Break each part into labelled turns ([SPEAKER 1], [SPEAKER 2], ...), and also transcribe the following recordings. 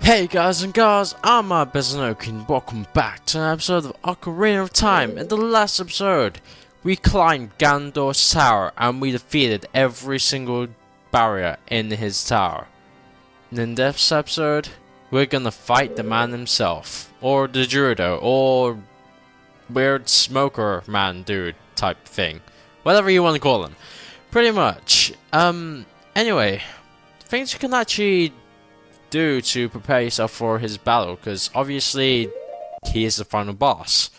[SPEAKER 1] Hey guys and girls, I'm Bezanoki and welcome back to an episode of Ocarina of Time. In the last episode, we climbed Ganondorf's tower and we defeated every single barrier in his tower. And in this episode, we're gonna fight the man himself, or the Gerudo, or weird smoker man dude type thing. Whatever you want to call him. Pretty much. Anyway, things you can actually do to prepare yourself for his battle, because obviously he is the final boss.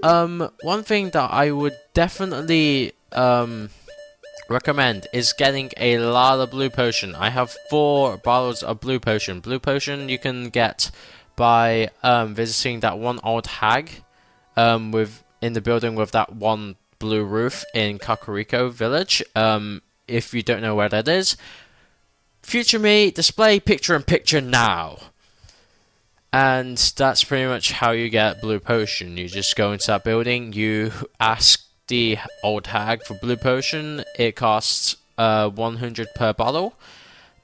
[SPEAKER 1] One thing that I would definitely recommend is getting a lot of blue potion. I have 4 bottles of blue potion. Blue potion you can get by visiting that one old hag in the building with that one blue roof in Kakariko village. If you don't know where that is, future me, display picture-in-picture now. And that's pretty much how you get blue potion. You just go into that building, you ask the old hag for blue potion. It costs 100 per bottle,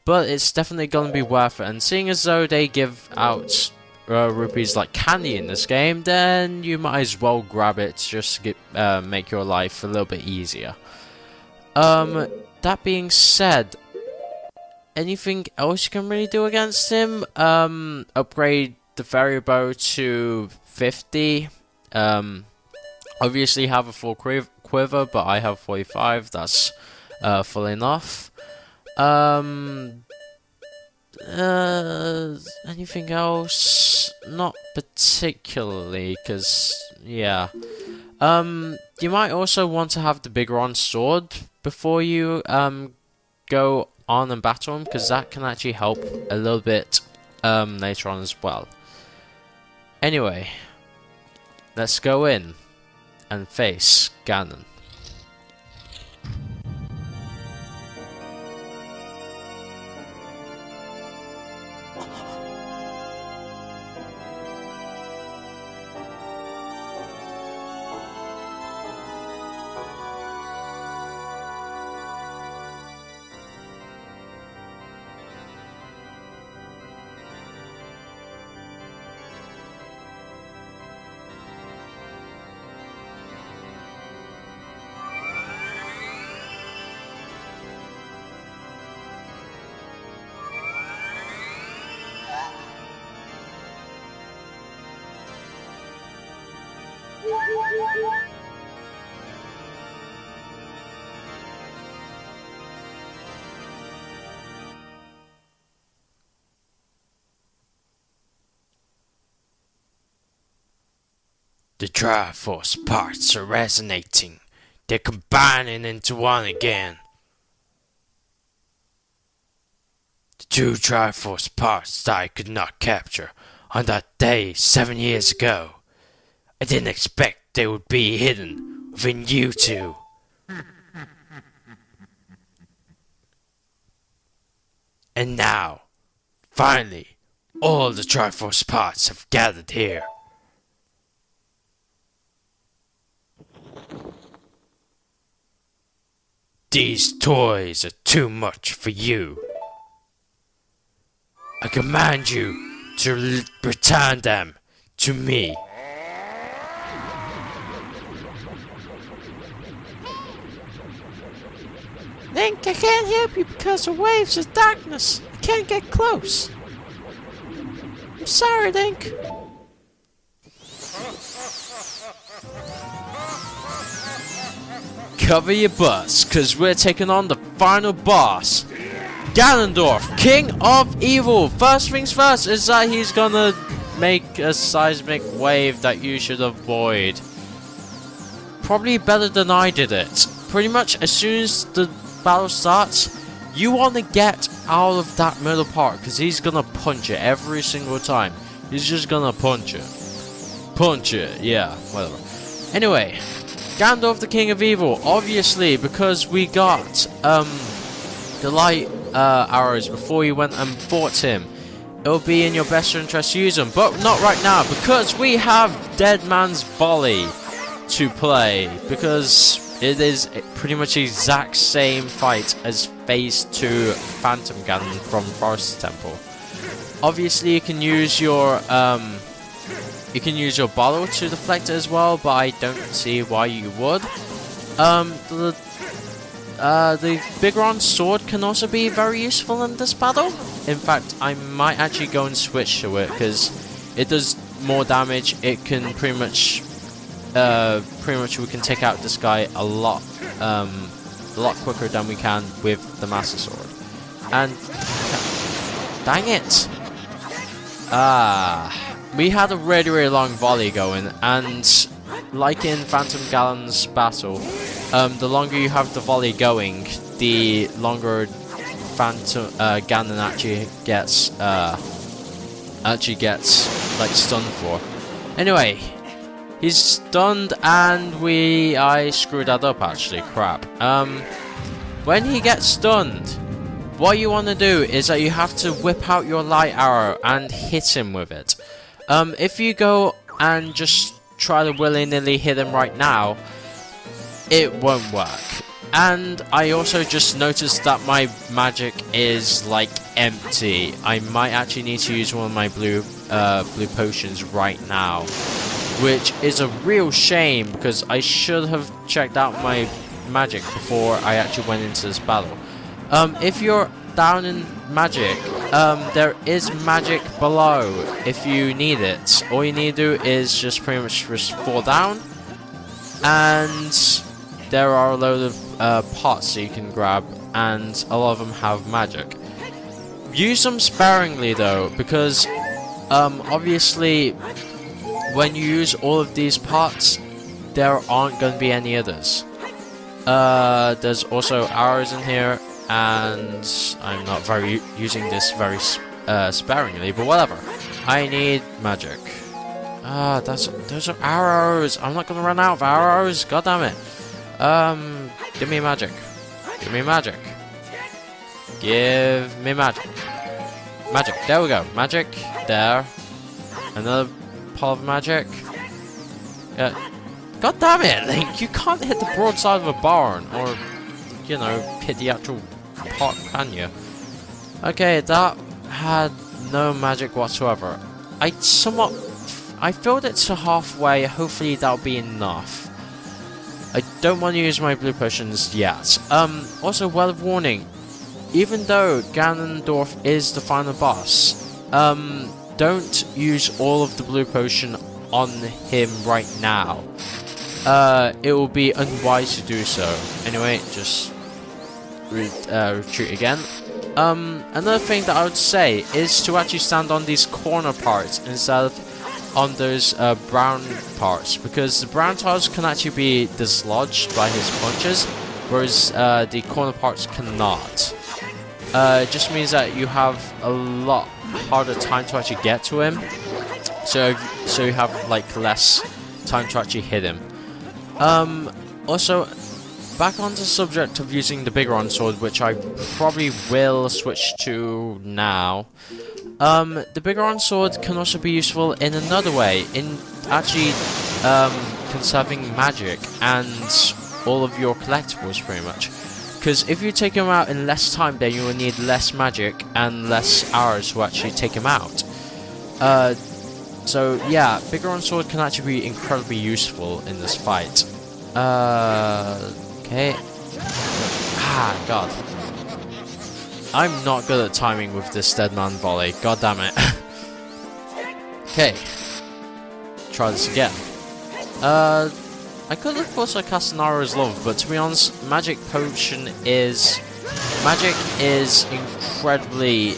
[SPEAKER 1] but it's definitely gonna be worth it. And seeing as though they give out rupees like candy in this game, then you might as well grab it just to get, make your life a little bit easier. That being said, anything else you can really do against him? Upgrade the fairy bow to 50. Obviously have a full quiver, but I have 45. That's full enough. Anything else? Not particularly, because yeah. You might also want to have the bigger sword before you go on and battle him, because that can actually help a little bit later on as well. Anyway, let's go in and face Ganon. The Triforce parts are resonating. They're combining into one again. The 2 Triforce parts that I could not capture on that day 7 years ago. I didn't expect they would be hidden within you 2. And now, finally, all the Triforce parts have gathered here. These toys are too much for you. I command you to return them to me. Link, I can't help you because of waves of darkness. I can't get close. I'm sorry, Link. Cover your butts, cause we're taking on the final boss, Ganondorf, King of Evil. First things first is that he's gonna make a seismic wave that you should avoid. Probably better than I did it. Pretty much as soon as the battle starts, you want to get out of that middle part, because he's gonna punch it every single time. He's just gonna punch it. Punch it, yeah, whatever. Anyway, Ganondorf the King of Evil, obviously, because we got the light arrows before you went and fought him. It'll be in your best interest to use them, but not right now, because we have Dead Man's Volley to play, because it is pretty much the exact same fight as Phase 2 Phantom Ganon from Forest Temple. Obviously, you can use your bottle to deflect it as well, but I don't see why you would. The Bigron sword can also be very useful in this battle. In fact, I might actually go and switch to it because it does more damage. It can pretty much we can take out this guy a lot quicker than we can with the Master Sword. And dang it! We had a really long volley going, and like in Phantom Ganon's battle, the longer you have the volley going, the longer Phantom Ganon actually gets like stunned for. Anyway, he's stunned, and I screwed that up actually. Crap. When he gets stunned, what you want to do is that you have to whip out your light arrow and hit him with it. If you go and just try to willy-nilly hit him right now, it won't work. And I also just noticed that my magic is like empty. I might actually need to use one of my blue potions right now, which is a real shame because I should have checked out my magic before I actually went into this battle. If you're down in magic, there is magic below if you need it. All you need to do is just pretty much just fall down, and there are a load of pots that you can grab, and a lot of them have magic. Use them sparingly though, because obviously when you use all of these pots, there aren't going to be any others. There's also arrows in here, and I'm not using this very sparingly, but whatever. I need magic. Those are arrows. I'm not gonna run out of arrows. God damn it. Give me magic. Give me magic. Give me magic. Magic. There we go. Magic. There. Another pot of magic. God damn it, Link. You can't hit the broadside of a barn, or, you know, hit the actual pot, can you? Okay, that had no magic whatsoever. I filled it to halfway. Hopefully that'll be enough. I don't want to use my blue potions yet. Also, word of warning. Even though Ganondorf is the final boss, don't use all of the blue potion on him right now. It will be unwise to do so. Anyway, just retreat again. Another thing that I would say is to actually stand on these corner parts instead of on those brown parts, because the brown tiles can actually be dislodged by his punches, whereas the corner parts cannot. It just means that you have a lot harder time to actually get to him, so you have like less time to actually hit him. Also, back on the subject of using the Bigron sword, which I probably will switch to now. The Bigron sword can also be useful in another way, in actually conserving magic and all of your collectibles, pretty much. Because if you take him out in less time, then you will need less magic and less arrows to actually take him out. So yeah, Bigron sword can actually be incredibly useful in this fight. Okay. Ah, God. I'm not good at timing with this Deadman volley. God damn it. Okay. Try this again. I could of course cast an Arrow's Love, but to be honest, magic is incredibly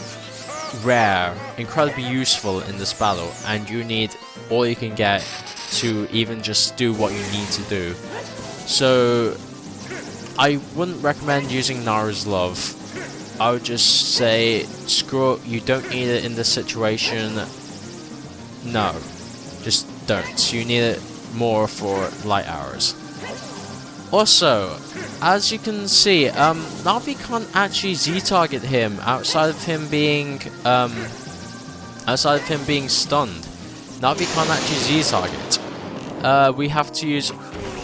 [SPEAKER 1] rare, incredibly useful in this battle, and you need all you can get to even just do what you need to do. So I wouldn't recommend using Nara's Love. I would just say, screw it, you don't need it in this situation. No, just don't. You need it more for light arrows. Also, as you can see, Navi can't actually Z-target him outside of him being stunned. Navi can't actually Z-target. We have to use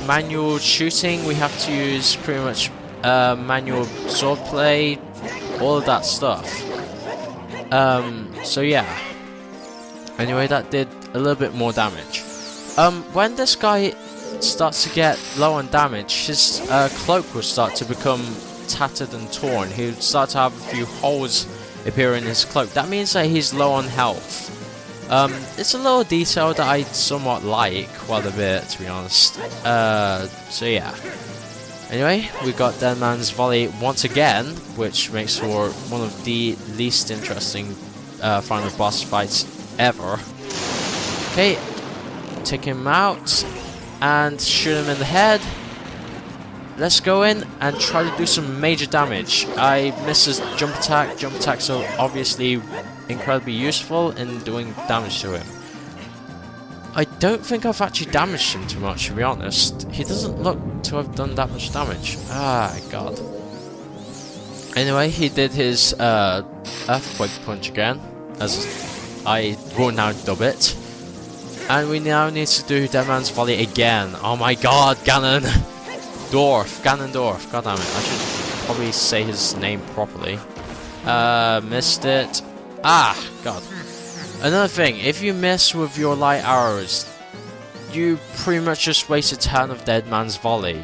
[SPEAKER 1] manual shooting. We have to use pretty much manual swordplay, all of that stuff. So yeah. Anyway, that did a little bit more damage. When this guy starts to get low on damage, his cloak will start to become tattered and torn. He'll start to have a few holes appear in his cloak. That means that he's low on health. It's a little detail that I somewhat like quite a bit, to be honest. So yeah. Anyway, we got Dead Man's Volley once again, which makes for one of the least interesting final boss fights ever. Okay, take him out and shoot him in the head. Let's go in and try to do some major damage. I missed his jump attack. Jump attacks are obviously incredibly useful in doing damage to him. I don't think I've actually damaged him too much, to be honest. He doesn't look to have done that much damage. Ah, god. Anyway, he did his earthquake punch again, as I will now dub it. And we now need to do Dead Man's Volley again. Oh my god, Ganondorf. God damn it, I should probably say his name properly. Missed it. Ah, god. Another thing, if you miss with your light arrows, you pretty much just waste a turn of Dead Man's Volley.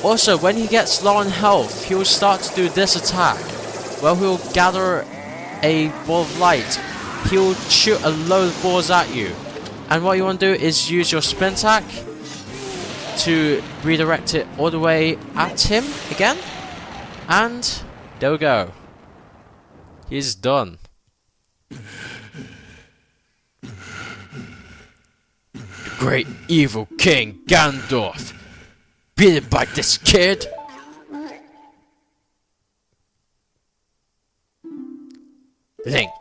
[SPEAKER 1] Also, when he gets low on health, he'll start to do this attack. Well, he'll gather a ball of light. He'll shoot a load of balls at you. And what you want to do is use your spin attack to redirect it all the way at him again. And there we go. He's done. The great evil King Ganondorf, beaten by this kid. Link.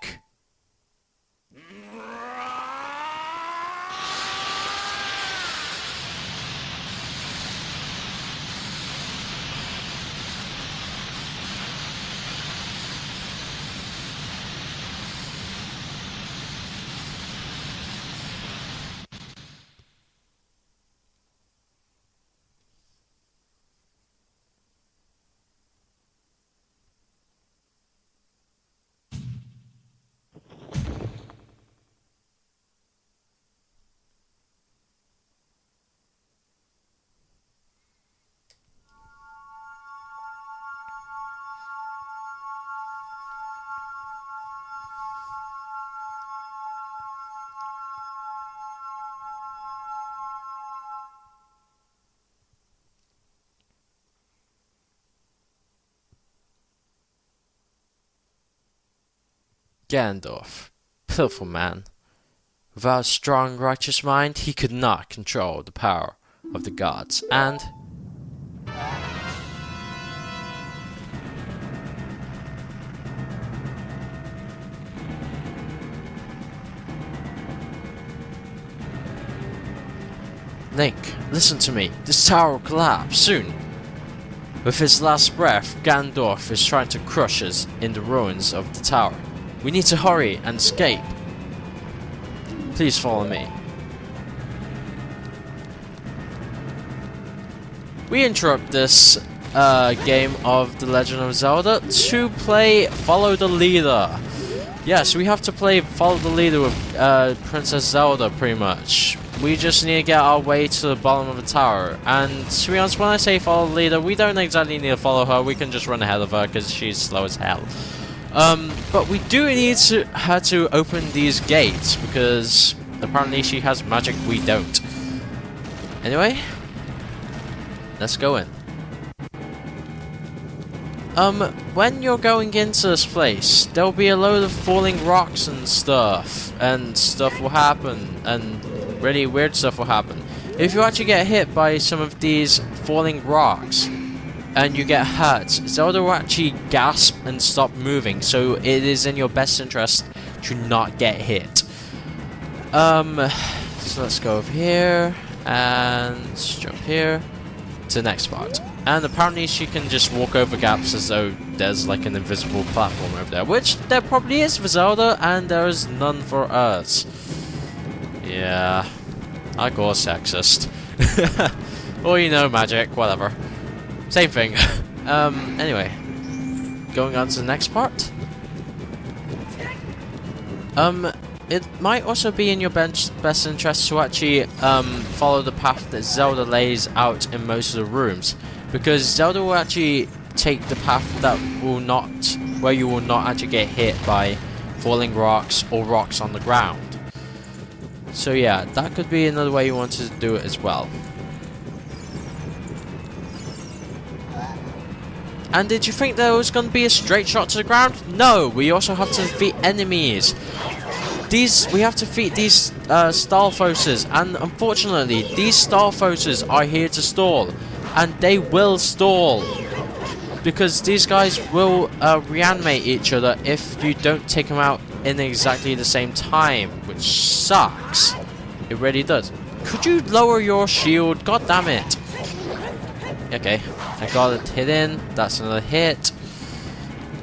[SPEAKER 1] Ganondorf, pitiful man. Without a strong, righteous mind, he could not control the power of the gods, and Link, listen to me. This tower will collapse soon. With his last breath, Ganondorf is trying to crush us in the ruins of the tower. We need to hurry and escape. Please follow me. We interrupt this game of The Legend of Zelda to play Follow the Leader. Yes, we have to play Follow the Leader with Princess Zelda, pretty much. We just need to get our way to the bottom of the tower. And to be honest, when I say follow the leader, we don't exactly need to follow her. We can just run ahead of her because she's slow as hell. But we do need her to open these gates because apparently she has magic we don't. Anyway, let's go in. When you're going into this place, there'll be a load of falling rocks and stuff will happen, and really weird stuff will happen. If you actually get hit by some of these falling rocks, and you get hurt, Zelda will actually gasp and stop moving, so it is in your best interest to not get hit. So let's go over here, and jump here to the next spot. And apparently she can just walk over gaps as though there's like an invisible platform over there, which there probably is for Zelda, and there is none for us. Yeah, I call it sexist. Or you know, magic, whatever. Same thing. Anyway, going on to the next part. It might also be in your best interest to actually follow the path that Zelda lays out in most of the rooms, because Zelda will actually take the path that will not, where you will not actually get hit by falling rocks or rocks on the ground. So yeah, that could be another way you want to do it as well. And did you think there was going to be a straight shot to the ground? No, we also have to defeat enemies. We have to defeat these Stalfoses, and unfortunately, these Stalfoses are here to stall, and they will stall. Because these guys will reanimate each other if you don't take them out in exactly the same time, which sucks. It really does. Could you lower your shield? God damn it. Okay, I got it hit in. That's another hit.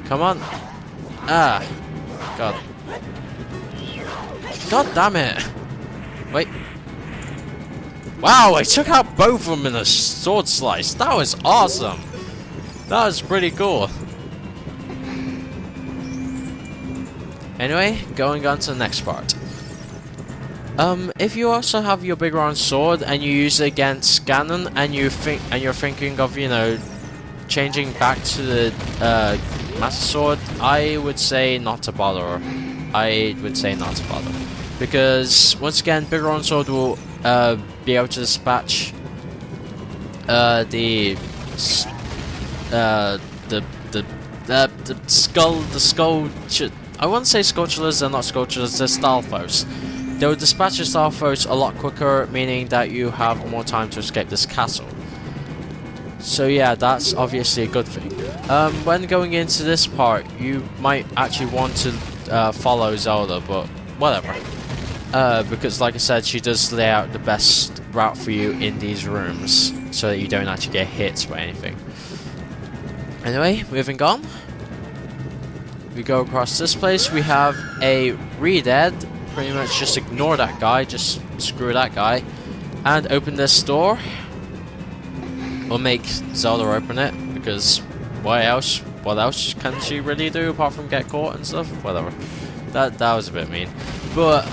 [SPEAKER 1] Come on. Ah. God. God damn it. Wait. Wow, I took out both of them in a sword slice. That was awesome. That was pretty cool. Anyway, going on to the next part. If you also have your big round sword and you use it against Ganon, and you're thinking of, you know, changing back to the Master Sword, I would say not to bother. Because once again, big round sword will be able to dispatch the skull. I wouldn't say Sculptures, they're not Sculptures, they're Stalfos. They will dispatch the Stalfos a lot quicker, meaning that you have more time to escape this castle. So yeah, that's obviously a good thing. When going into this part, you might actually want to follow Zelda, but whatever. Because like I said, she does lay out the best route for you in these rooms, so that you don't actually get hit by anything. Anyway, moving on. We go across this place, we have a Redead. Pretty much just ignore that guy, just screw that guy. And open this door. Or make Zelda open it, because what else can she really do apart from get caught and stuff? Whatever. That was a bit mean. But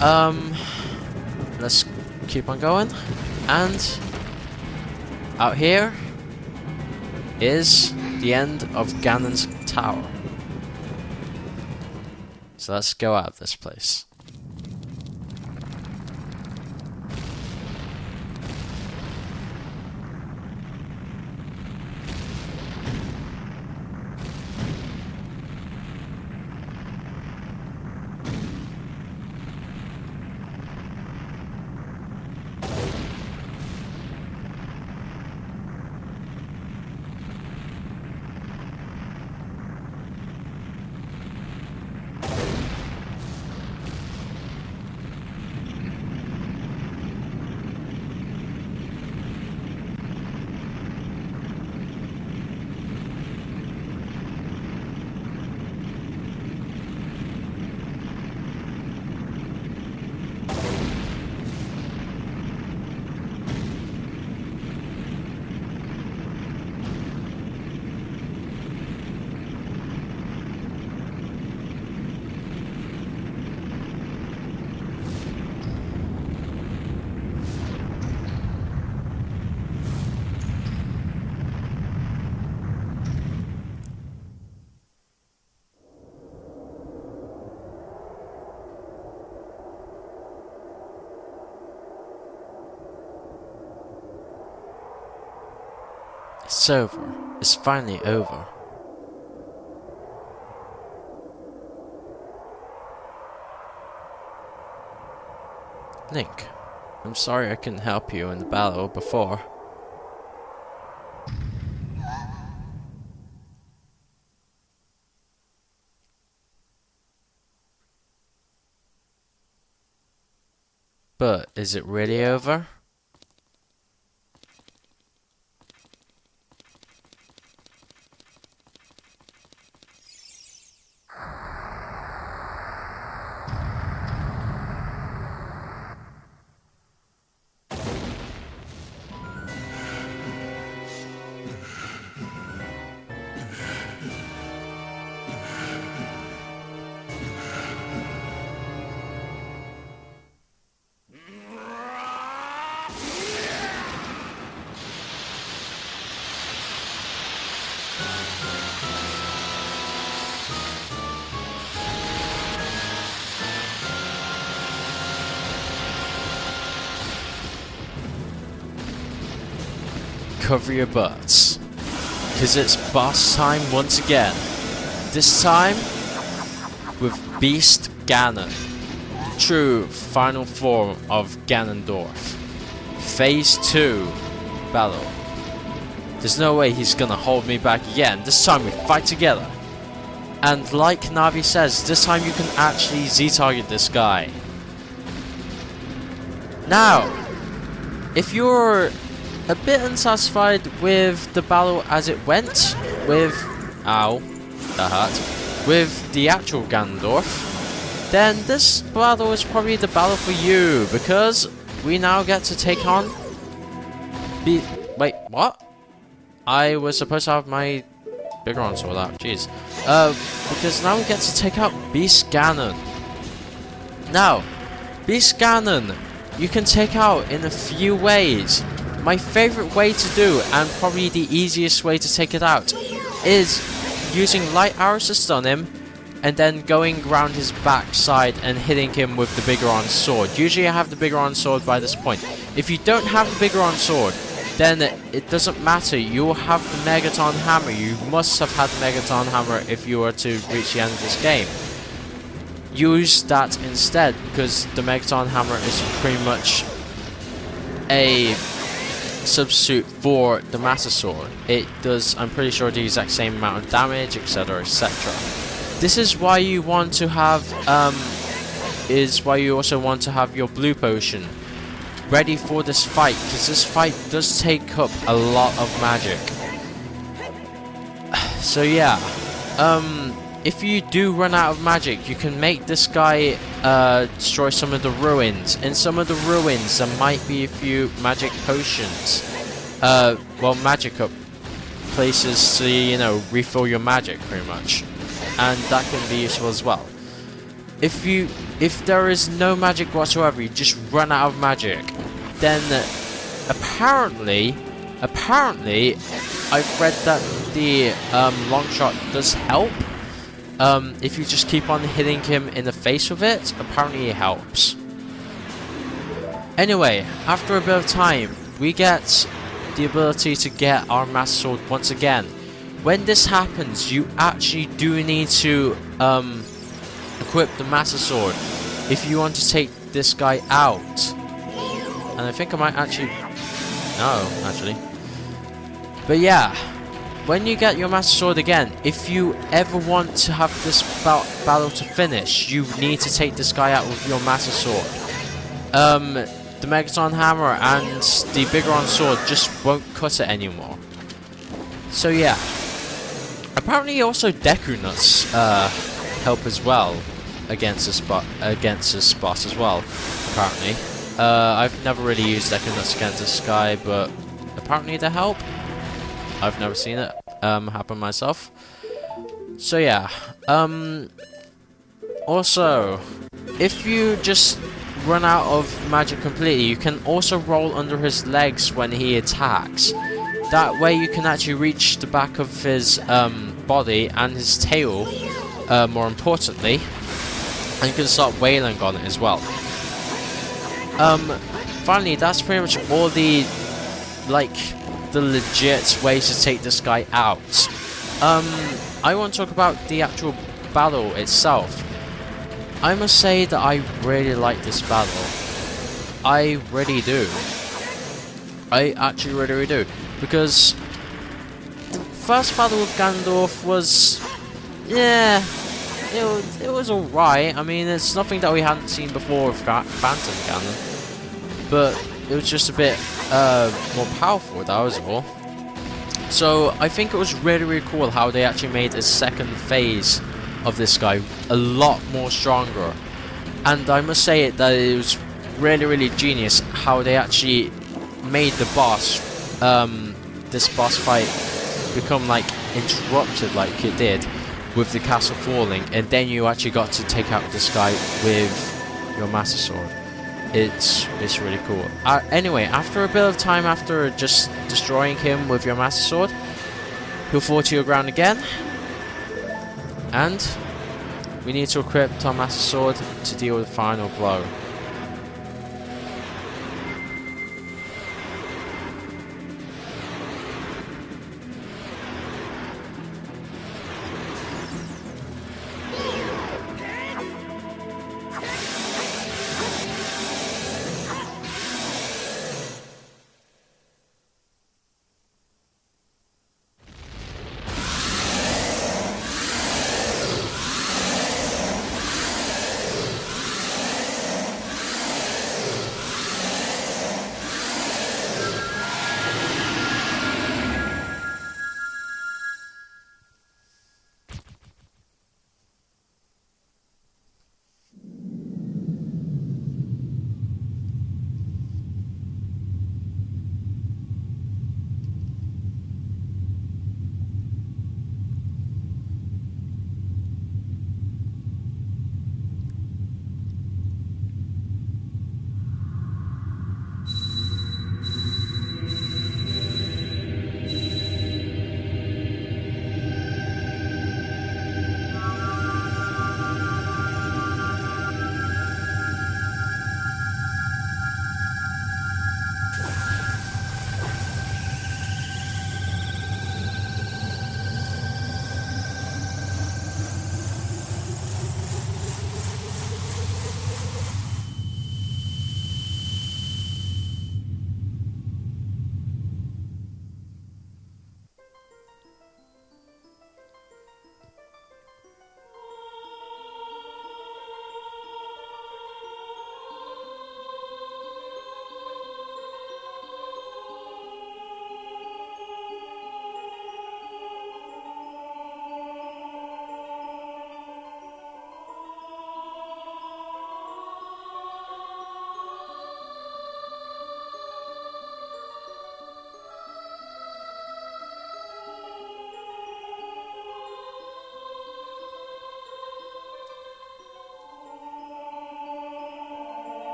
[SPEAKER 1] let's keep on going. And out here is the end of Ganon's tower. So let's go out of this place. It's over. It's finally over. Link, I'm sorry I couldn't help you in the battle before. But is it really over? cover your butts. Because it's boss time once again. This time with Beast Ganon. The true final form of Ganondorf. Phase 2 battle. There's no way he's gonna hold me back again. This time we fight together. And like Navi says, this time you can actually Z-target this guy. Now, if you're a bit unsatisfied with the battle as it went, with... ow, that hurt. With the actual Ganondorf, then this battle is probably the battle for you, because we now get to take on... Wait, what? I was supposed to have my bigger on sword out, jeez. Because now we get to take out Beast Ganon. Now, Beast Ganon, you can take out in a few ways. My favorite way to do, and probably the easiest way to take it out, is using light arrows to stun him, and then going around his backside and hitting him with the bigger on sword. Usually I have the bigger on sword by this point. If you don't have the bigger on sword, then it doesn't matter. You will have the Megaton Hammer. You must have had the Megaton Hammer if you were to reach the end of this game. Use that instead, because the Megaton Hammer is pretty much a substitute for the Master Sword. It does, I'm pretty sure, the exact same amount of damage, etc, etc. This is why you want to have, is why you also want to have your blue potion ready for this fight, because this fight does take up a lot of magic. So yeah, if you do run out of magic, you can make this guy destroy some of the ruins. In some of the ruins, there might be a few magic potions. Well, magic up places to, you know, refill your magic, pretty much. And that can be useful as well. If there is no magic whatsoever, you just run out of magic, then apparently I've read that the long shot does help. If you just keep on hitting him in the face with it, apparently it helps. Anyway, after a bit of time, we get the ability to get our Master Sword once again. When this happens, you actually do need to equip the Master Sword if you want to take this guy out. And I think I might actually... no, actually. But yeah, when you get your Master Sword again, if you ever want to have this battle to finish, you need to take this guy out with your Master Sword. The Megaton Hammer and the bigger on sword just won't cut it anymore. So yeah. Apparently also Deku Nuts help as well against this boss as well, apparently. I've never really used Deku Nuts against this guy, but apparently they help. I've never seen it happen myself. So yeah. Also, if you just run out of magic completely, you can also roll under his legs when he attacks. That way you can actually reach the back of his body and his tail, more importantly, and you can start wailing on it as well. Finally, that's pretty much all the legit ways to take this guy out. I want to talk about the actual battle itself. I must say that I really like this battle. I really do. I actually really do. Because the first battle with Ganondorf was... yeah, it was alright. I mean, it's nothing that we hadn't seen before with Phantom Ganon. But it was just a bit more powerful, that was all. So I think it was really, really cool how they actually made a second phase of this guy a lot more stronger. And I must say that it was really, really genius how they actually made the boss, this boss fight, become like interrupted like it did with the castle falling, and then you actually got to take out this guy with your Master Sword. It's really cool. Anyway, after a bit of time, after just destroying him with your Master Sword, he'll fall to your ground again, and we need to equip our Master Sword to deal with the final blow.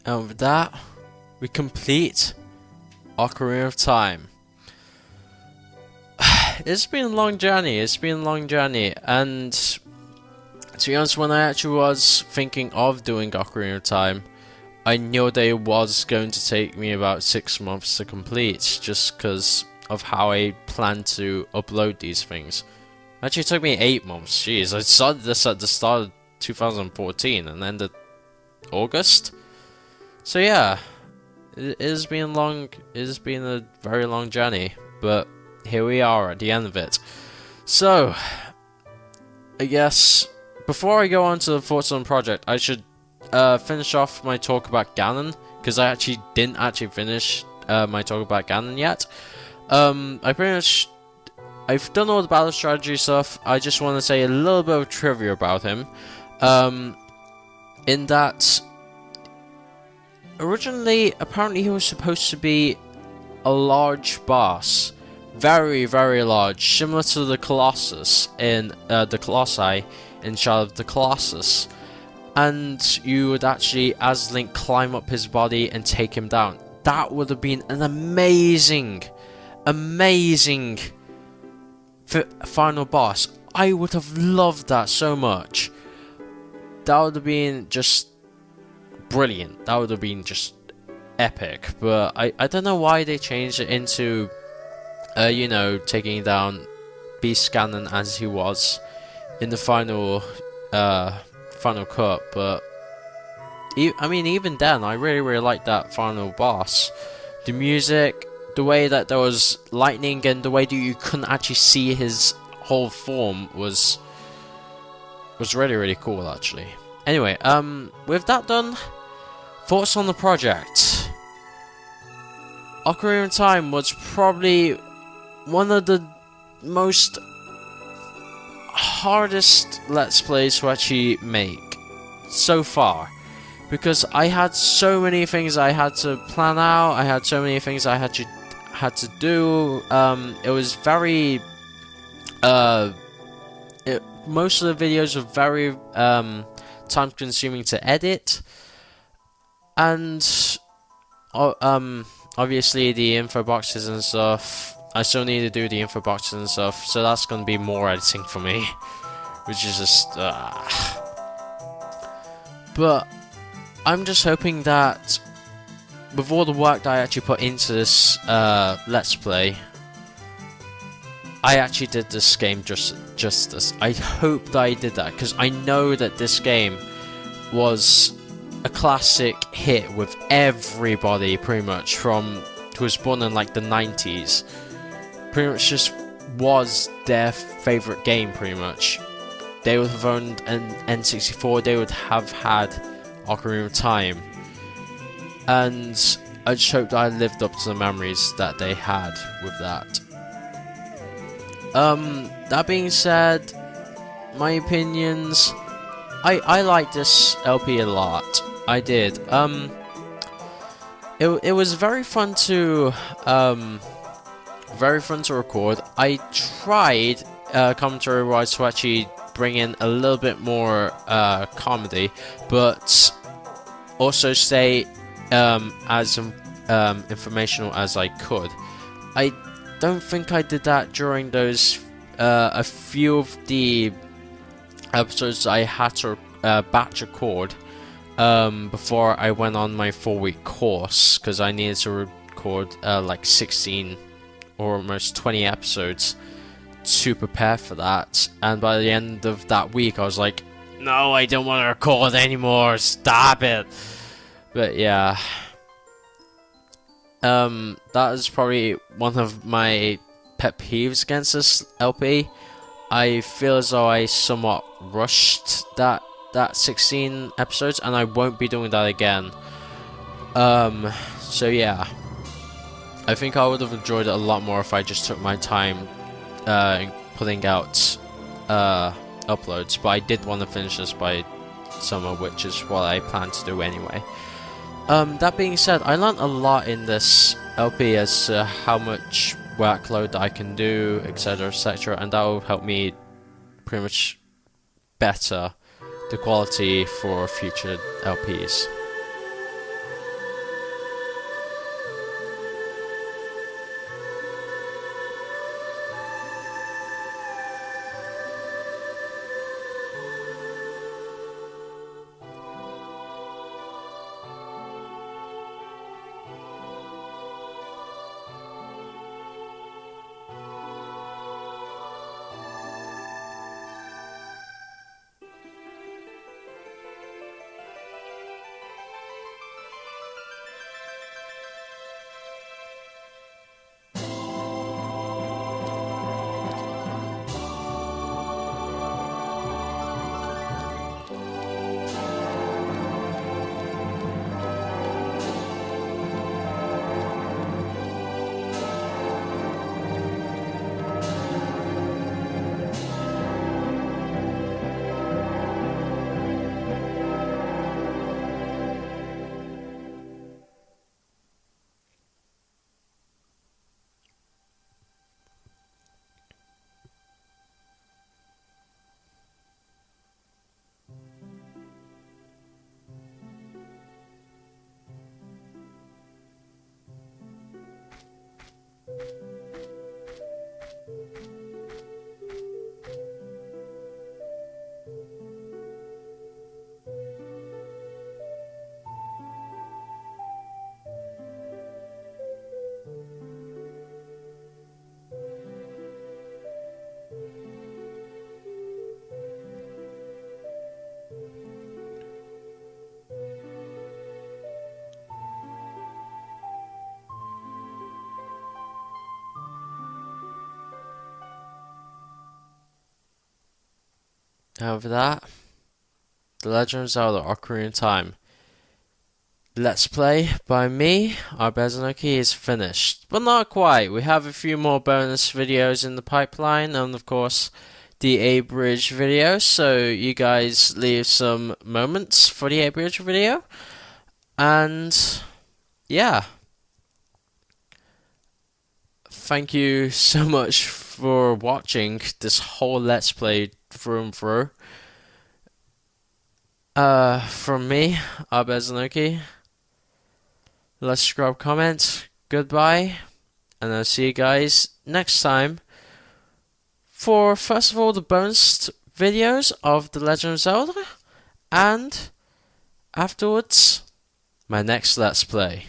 [SPEAKER 1] And with that, we complete Ocarina of Time. It's been a long journey, and to be honest, when I actually was thinking of doing Ocarina of Time, I knew that it was going to take me about 6 months to complete, just because of how I plan to upload these things. Actually, it took me 8 months. Jeez, I started this at the start of 2014 and ended August. So yeah, it has been long. It has been a very long journey, but here we are at the end of it. So, I guess before I go on to the thoughts on the project, I should finish off my talk about Ganon, because I actually didn't finish my talk about Ganon yet. I pretty much I've done all the battle strategy stuff. I just want to say a little bit of trivia about him. In that, originally, apparently he was supposed to be a large boss. Very, very large. Similar to the Colossus in the Colossi in Shadow of the Colossus. And you would actually, as Link, climb up his body and take him down. That would have been an amazing final boss. I would have loved that so much. That would have been just brilliant. That would have been just epic. But I don't know why they changed it into, you know, taking down Beast Ganon as he was in the final cut. But I mean, even then, I really liked that final boss. The music, the way that there was lightning, and the way that you couldn't actually see his whole form was really cool, actually. Anyway, with that done, thoughts on the project. Ocarina of Time was probably one of the most hardest Let's Plays to actually make so far, because I had so many things I had to plan out. I had so many things I had to do. It was very most of the videos were very time consuming to edit, and obviously the info boxes and stuff, I still need to do the info boxes and stuff, so that's going to be more editing for me. which is just. But I'm just hoping that with all the work that I actually put into this Let's Play, I actually did this game justice. I hope that I did that, because I know that this game was a classic hit with everybody, pretty much, from who was born in like the 90s. Pretty much just was their favorite game, pretty much. They would have owned an N64, they would have had Ocarina of Time. And I just hope that I lived up to the memories that they had with that. That being said, my opinions, I like this LP a lot. I did. It was very fun to record. I tried commentary wise to actually bring in a little bit more comedy, but also stay as informational as I could. I don't think I did that during those a few of the episodes I had to batch record before I went on my 4-week course, because I needed to record like 16 or almost 20 episodes to prepare for that. And by the end of that week I was like, no, I don't want to record anymore, stop it. But yeah, that is probably one of my pet peeves against this LP. I feel as though I somewhat rushed that 16 episodes, and I won't be doing that again. So yeah, I think I would have enjoyed it a lot more if I just took my time putting out uploads, but I did want to finish this by summer, which is what I plan to do anyway. That being said, I learned a lot in this LP as to how much workload I can do, etc, etc, and that will help me pretty much better the quality for future LPs. Over that, The Legend of Zelda Ocarina of Time Let's Play by me, Arbezanuki, is finished. But not quite. We have a few more bonus videos in the pipeline, and of course the A-Bridge video, so you guys leave some moments for the A-Bridge video. And yeah, thank you so much for watching this whole Let's Play through and through. From me, Arbezanuki, let's subscribe, comment, goodbye, and I'll see you guys next time for, first of all, the bonus videos of The Legend of Zelda, and afterwards, my next Let's Play.